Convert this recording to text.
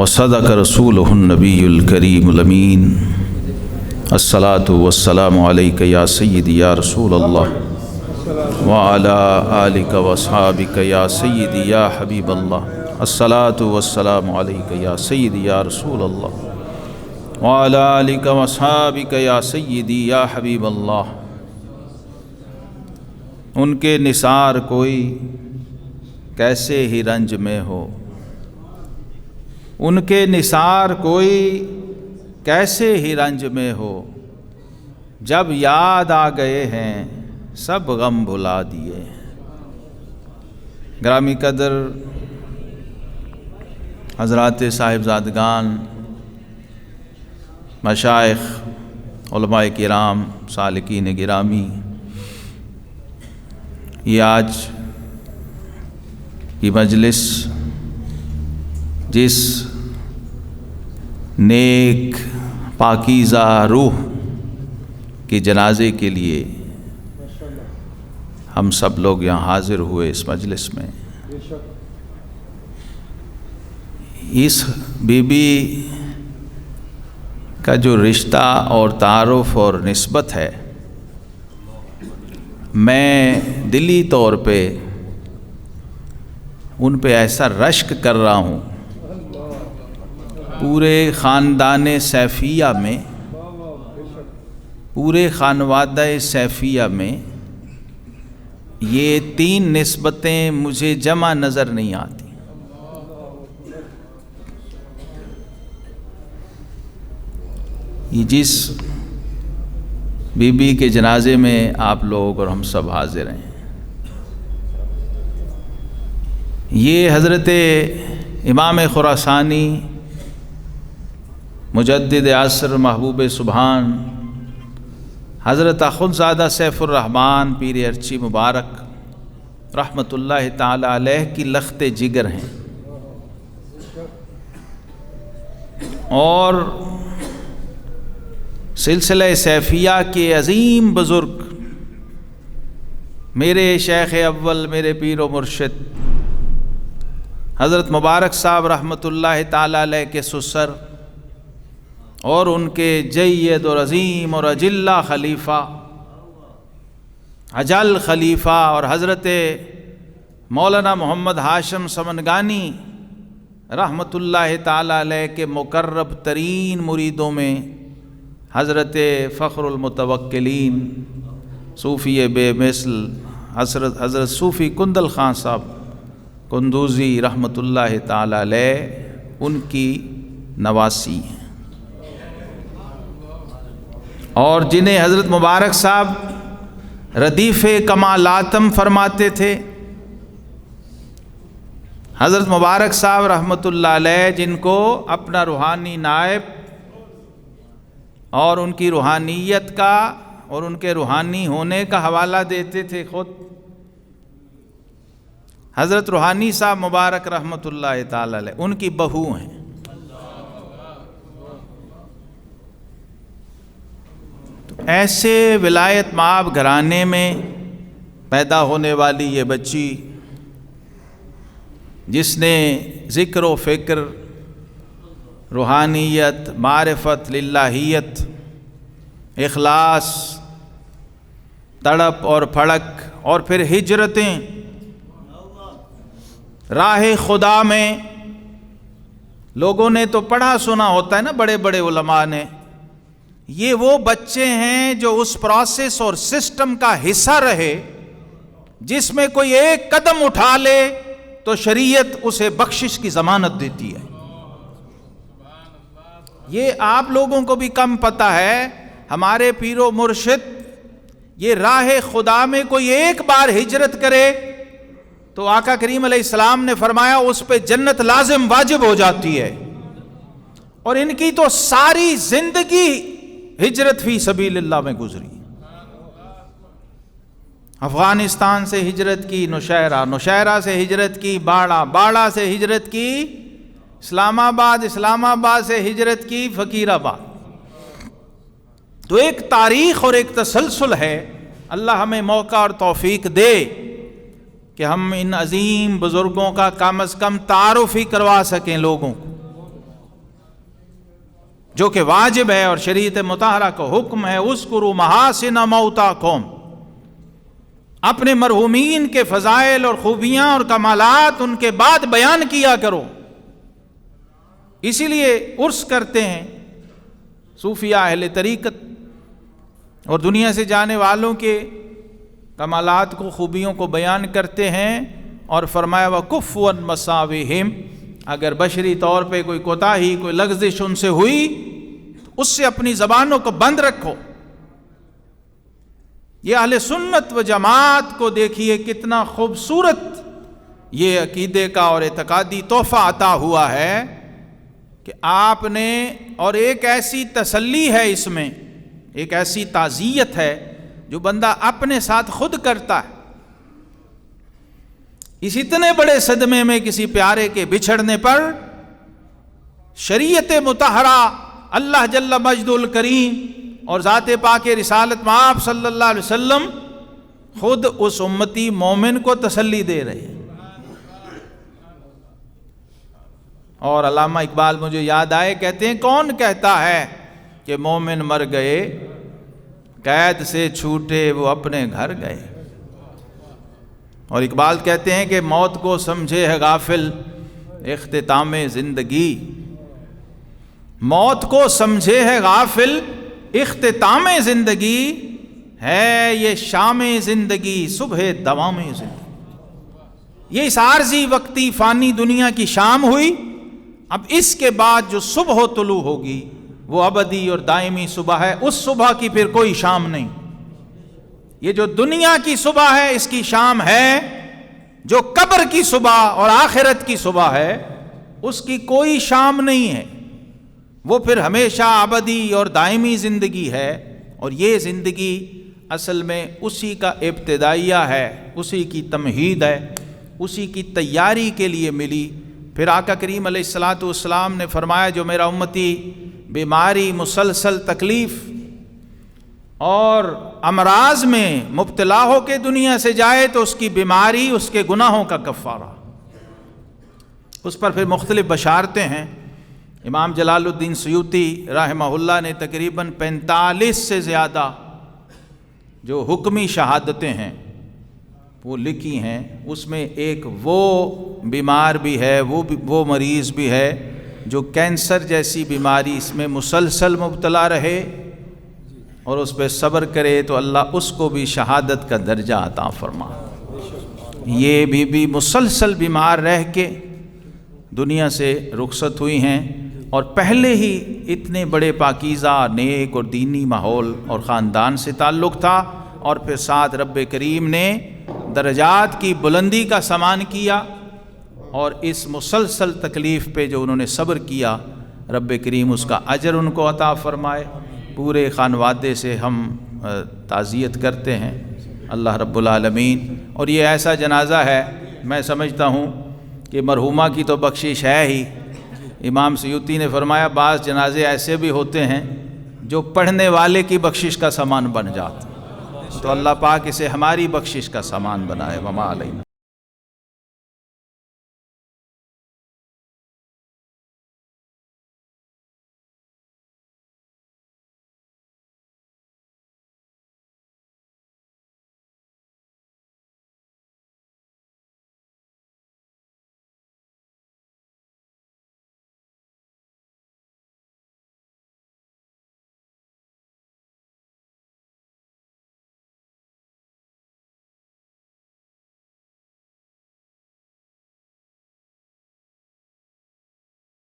وصدق رسولہ النبی الکریم الامین الصلاۃ والسلام علیک یا سیدی یا رسول اللہ وعلی آلک واصحابک یا سیدی یا حبیب اللہ الصلاۃ والسلام علیک یا سیدی یا رسول اللہ وعلی آلک واصحابک یا سیدی یا حبیب اللہ۔ ان کے نثار کوئی کیسے ہی رنج میں ہو، ان کے نثار کوئی کیسے ہی رنج میں ہو، جب یاد آ گئے ہیں سب غم بھلا دیے۔ گرامی قدر حضرات صاحبزادگان، مشائخ، علماء کرام، سالکین گرامی، یہ آج کی مجلس جس نیک پاکیزہ روح کے جنازے کے لیے ہم سب لوگ یہاں حاضر ہوئے اس مجلس میں، اس بی بی کا جو رشتہ اور تعارف اور نسبت ہے، میں دلی طور پہ ان پہ ایسا رشک کر رہا ہوں، پورے خاندان سیفیہ میں، پورے خانوادہ سیفیہ میں یہ تین نسبتیں مجھے جمع نظر نہیں آتی۔ یہ جس بی بی کے جنازے میں آپ لوگ اور ہم سب حاضر ہیں، یہ حضرت امام خراسانی مجدد عصر محبوب سبحان حضرت اخندزادہ سیف الرحمن پیر ارچی مبارک رحمۃ اللہ تعالی علیہ کی لخت جگر ہیں، اور سلسلہ سیفیہ کے عظیم بزرگ میرے شیخ اول، میرے پیر و مرشد حضرت مبارک صاحب رحمۃ اللہ تعالی علیہ کے سسر اور ان کے جید اور عظیم اور اجلہ خلیفہ، اجل خلیفہ، اور حضرت مولانا محمد ہاشم سمنگانی رحمۃ اللہ تعالی علیہ کے مقرب ترین مریدوں میں حضرت فخر المتوکلین صوفی بے مثل حضرت صوفی کندل خان صاحب کندوزی رحمۃ اللہ تعالی علیہ ان کی نواسی ہیں، اور جنہیں حضرت مبارک صاحب ردیف کمالاتم فرماتے تھے۔ حضرت مبارک صاحب رحمۃ اللہ علیہ جن کو اپنا روحانی نائب اور ان کی روحانیت کا اور ان کے روحانی ہونے کا حوالہ دیتے تھے، خود حضرت روحانی صاحب مبارک رحمۃ اللہ تعالی علیہ ان کی بہو ہیں۔ تو ایسے ولایت مآب گھرانے میں پیدا ہونے والی یہ بچی، جس نے ذکر و فکر، روحانیت، معرفت، للہیت، اخلاص، تڑپ اور پھڑک، اور پھر ہجرتیں راہ خدا میں، لوگوں نے تو پڑھا سنا ہوتا ہے نا، بڑے بڑے علماء نے، یہ وہ بچے ہیں جو اس پروسیس اور سسٹم کا حصہ رہے جس میں کوئی ایک قدم اٹھا لے تو شریعت اسے بخشش کی ضمانت دیتی ہے۔ یہ آپ لوگوں کو بھی کم پتہ ہے، ہمارے پیر و مرشد یہ راہ خدا میں کوئی ایک بار ہجرت کرے تو آقا کریم علیہ السلام نے فرمایا اس پہ جنت لازم واجب ہو جاتی ہے، اور ان کی تو ساری زندگی ہجرت فی سبیل اللہ میں گزری۔ افغانستان سے ہجرت کی نوشہرہ، نوشہرہ سے ہجرت کی باڑہ، باڑہ سے ہجرت کی اسلام آباد، اسلام آباد سے ہجرت کی فقیر آباد۔ تو ایک تاریخ اور ایک تسلسل ہے۔ اللہ ہمیں موقع اور توفیق دے کہ ہم ان عظیم بزرگوں کا کم از کم تعارف ہی کروا سکیں لوگوں کو۔ جو کہ واجب ہے اور شریعت مطہرہ کا حکم ہے، اذکروا محاسن موتاکم، اپنے مرحومین کے فضائل اور خوبیاں اور کمالات ان کے بعد بیان کیا کرو۔ اسی لیے عرس کرتے ہیں صوفیہ اہل طریقت، اور دنیا سے جانے والوں کے کمالات کو، خوبیوں کو بیان کرتے ہیں، اور فرمایا وَكُفُّ عَن مَّصَاوِهِمْ، اگر بشری طور پہ کوئی کوتاہی، کوئی لغزش ان سے ہوئی تو اس سے اپنی زبانوں کو بند رکھو۔ یہ اہل سنت و جماعت کو دیکھیے کتنا خوبصورت یہ عقیدے کا اور اعتقادی تحفہ عطا ہوا ہے کہ آپ نے، اور ایک ایسی تسلی ہے اس میں، ایک ایسی تعزیت ہے جو بندہ اپنے ساتھ خود کرتا ہے۔ اس اتنے بڑے صدمے میں کسی پیارے کے بچھڑنے پر شریعت مطہرہ، اللہ جل مجد الکریم اور ذات پاک رسالت مآب صلی اللہ علیہ وسلم خود اس امتی مومن کو تسلی دے رہے ہیں۔ اور علامہ اقبال مجھے یاد آئے، کہتے ہیں کون کہتا ہے کہ مومن مر گئے، قید سے چھوٹے وہ اپنے گھر گئے۔ اور اقبال کہتے ہیں کہ موت کو سمجھے ہے غافل اختتام زندگی، موت کو سمجھے ہے غافل اختتام زندگی، ہے یہ شام زندگی صبح دوام زندگی۔ یہ اس عارضی وقتی فانی دنیا کی شام ہوئی، اب اس کے بعد جو صبح طلوع ہوگی وہ ابدی اور دائمی صبح ہے، اس صبح کی پھر کوئی شام نہیں۔ یہ جو دنیا کی صبح ہے اس کی شام ہے، جو قبر کی صبح اور آخرت کی صبح ہے اس کی کوئی شام نہیں ہے، وہ پھر ہمیشہ ابدی اور دائمی زندگی ہے۔ اور یہ زندگی اصل میں اسی کا ابتدائیہ ہے، اسی کی تمہید ہے، اسی کی تیاری کے لیے ملی۔ پھر آقا کریم علیہ الصلوۃ والسلام نے فرمایا جو میرا امتی بیماری، مسلسل تکلیف اور امراض میں مبتلا ہو کے دنیا سے جائے تو اس کی بیماری اس کے گناہوں کا کفارہ، اس پر پھر مختلف بشارتیں ہیں۔ امام جلال الدین سیوطی رحمہ اللہ نے تقریباً 45 سے زیادہ جو حکمی شہادتیں ہیں وہ لکھی ہیں، اس میں ایک وہ بیمار بھی ہے، وہ مریض بھی ہے جو کینسر جیسی بیماری اس میں مسلسل مبتلا رہے اور اس پہ صبر کرے تو اللہ اس کو بھی شہادت کا درجہ عطا فرما۔ یہ بی مسلسل بیمار رہ کے دنیا سے رخصت ہوئی ہیں، اور پہلے ہی اتنے بڑے پاکیزہ، نیک اور دینی ماحول اور خاندان سے تعلق تھا، اور پھر ساتھ رب کریم نے درجات کی بلندی کا سامان کیا، اور اس مسلسل تکلیف پہ جو انہوں نے صبر کیا رب کریم اس کا اجر ان کو عطا فرمائے۔ پورے خانوادے سے ہم تعزیت کرتے ہیں اللہ رب العالمین۔ اور یہ ایسا جنازہ ہے، میں سمجھتا ہوں کہ مرحومہ کی تو بخشش ہے ہی۔ امام سیوطی نے فرمایا بعض جنازے ایسے بھی ہوتے ہیں جو پڑھنے والے کی بخشش کا سامان بن جاتا، تو اللہ پاک اسے ہماری بخشش کا سامان بنائے۔ وما علینا۔